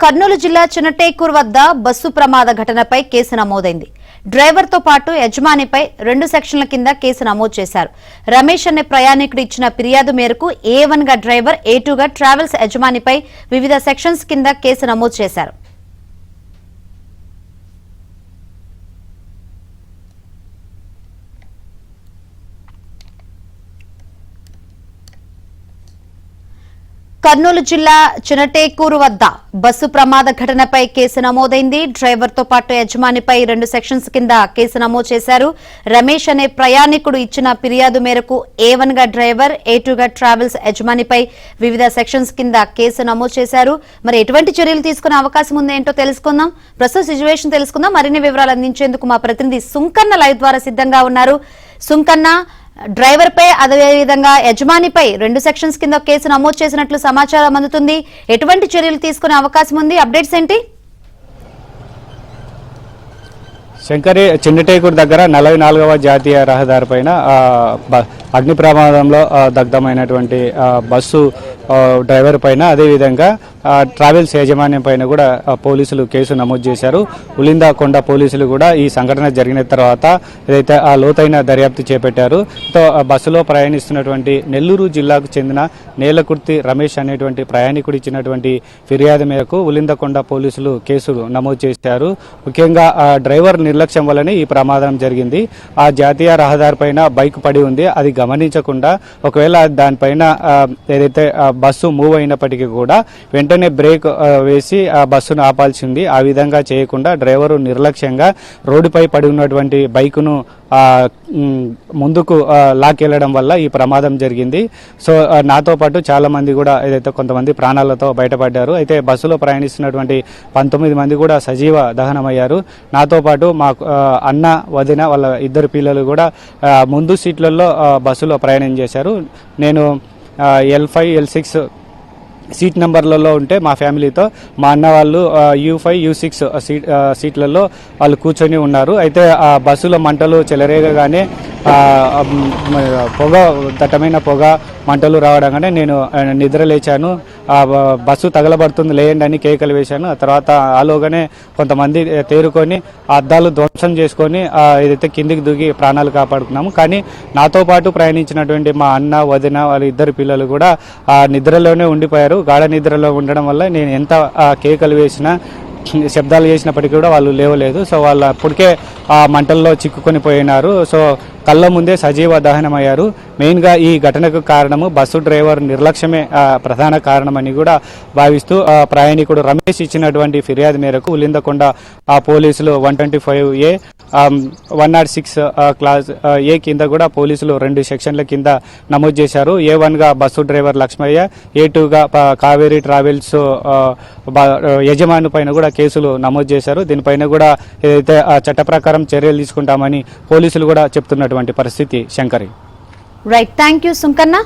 కర్నూలు జిల్లా చిన్నటేకూరు వద్ద బస్సు ప్రమాద ఘటనపై కేసు నమోదైంది. డ్రైవర్ తో పాటు యజమానిపై 2 సెక్షన్ల కింద కేసు నమోదు చేశారు. రమేష్ అనే ప్రయాణికుడు ఇచ్చిన ఫిర్యాదు మేరకు A1 గా డ్రైవర్, A2 గా ట్రావెల్స్ యజమానిపై వివిధ సెక్షన్స్ కింద కేసు నమోదు చేశారు. కర్నూలు జిల్లా చిన్నటేకూరు వద్ద బస్సు ప్రమాద ఘటనపై కేసు నమోదైంది. డ్రైవర్ తో పాటు యజమానిపై 2 సెక్షన్స్ కింద కేసు నమోదు చేశారు. రమేష్ అనే ప్రయాణికుడు ఇచ్చిన ఫిర్యాదు మేరకు A1 గా డ్రైవర్, A2 గా ట్రావెల్స్ యజమానిపై వివిధ సెక్షన్స్ కింద కేసు నమోదు చేశారు. మరి ఎటువంటి చర్యలు తీసుకునే అవకాశం ఉంది ఏంటో తెలుసుకుందాం. ప్రస్తుత సిచ్యువేషన్ తెలుసుకుందాం. మరిన్ని వివరాలు అందించేందుకు మా ప్రతినిధి సుంకన్న లైవ్ ద్వారా సిద్ధంగా ఉన్నారు. సుంకన్న, డ్రైవర్ పై అదేవిధంగా యజమానిపై 2 సెక్షన్స్ కింద కేసు నమోదు చేసినట్లు సమాచారం అందుతుంది. ఎటువంటి చర్యలు తీసుకునే అవకాశం ఉంది? అప్డేట్స్ ఏంటి? శంకరి, చిన్నటేకూరు దగ్గర 44వ జాతీయ రహదారి పైన అగ్ని ప్రమాదంలో దగ్ధమైనటువంటి బస్సు డ్రైవర్ పైన, అదేవిధంగా ట్రావెల్స్ యాజమాన్యం పైన కూడా పోలీసులు కేసు నమోదు చేశారు. ఉలిందకొండ పోలీసులు కూడా ఈ సంఘటన జరిగిన తర్వాత ఏదైతే లోతైన దర్యాప్తు చేపట్టారు. బస్సులో ప్రయాణిస్తున్నటువంటి నెల్లూరు జిల్లాకు చెందిన నేలకుర్తి రమేష్ అనేటువంటి ప్రయాణికుడు ఇచ్చినటువంటి ఫిర్యాదు మేరకు ఉలిందకొండ పోలీసులు కేసు నమోదు చేశారు. ముఖ్యంగా డ్రైవర్ నిర్లక్ష్యం వల్లనే ఈ ప్రమాదం జరిగింది. ఆ జాతీయ రహదారి పైన బైక్ పడి ఉంది. అది గమనించకుండా ఒకవేళ దానిపైన ఏదైతే బస్సు మూవ్ అయినప్పటికీ కూడా వెంటనే బ్రేక్ వేసి ఆ బస్సును ఆపాల్సింది. ఆ విధంగా చేయకుండా డ్రైవరు నిర్లక్ష్యంగా రోడ్డుపై పడి ఉన్నటువంటి బైకును ముందుకు లాక్కెళ్లడం వల్ల ఈ ప్రమాదం జరిగింది. సో నాతో పాటు చాలా మంది కూడా ఏదైతే కొంతమంది ప్రాణాలతో బయటపడ్డారు. అయితే బస్సులో ప్రయాణిస్తున్నటువంటి 19 మంది కూడా సజీవ దహనమయ్యారు. నాతో పాటు మా అన్న, వదిన, వాళ్ళ 2 పిల్లలు కూడా ముందు సీట్లలో బస్సులో ప్రయాణం చేశారు. నేను L5, L6 సీట్ నెంబర్లలో ఉంటే మా ఫ్యామిలీతో, మా అన్న వాళ్ళు U5, U6 సీట్లలో వాళ్ళు కూర్చొని ఉన్నారు. అయితే ఆ బస్సులో మంటలు చెలరేగగానే దట్టమైన పొగ మంటలు రావడంగానే నేను నిద్ర లేచాను. బస్సు తగలబడుతుంది, లేయండి అని కేకలు వేశాను. ఆ తర్వాత ఆలోగానే కొంతమంది తేరుకొని అద్దాలు ధ్వంసం చేసుకొని ఏదైతే కిందికి దిగి ప్రాణాలు కాపాడుకున్నాము. కానీ నాతో పాటు ప్రయాణించినటువంటి మా అన్న, వదిన, వాళ్ళ 2 పిల్లలు కూడా నిద్రలోనే ఉండిపోయారు. గాఢ నిద్రలో ఉండడం వల్ల నేను ఎంత కేకలు వేసినా, శబ్దాలు చేసినప్పటికీ కూడా వాళ్ళు లేవలేదు. సో వాళ్ళు అప్పటికే ఆ మంటల్లో చిక్కుకొని పోయినారు. సో కళ్ళ ముందే సజీవ దహనమయ్యారు. మెయిన్గా ఈ ఘటనకు కారణము బస్సు డ్రైవర్ నిర్లక్ష్యమే ప్రధాన కారణమని కూడా భావిస్తూ ప్రయాణికుడు రమేష్ ఇచ్చినటువంటి ఫిర్యాదు మేరకు ఉలిందకొండ పోలీసులు 125A 106 క్లాస్ ఏ కింద కూడా పోలీసులు 2 సెక్షన్ల కింద నమోదు చేశారు. A1 గా బస్సు డ్రైవర్ లక్ష్మయ్య, A2 గా కావేరీ ట్రావెల్స్ యజమాని పైన కూడా కేసులు నమోదు చేశారు. దీనిపైన కూడా ఏదైతే చట్ట ప్రకారం చర్యలు తీసుకుంటామని పోలీసులు కూడా చెప్తున్నటువంటి పరిస్థితి. Shankari, right, thank you Sunkanna.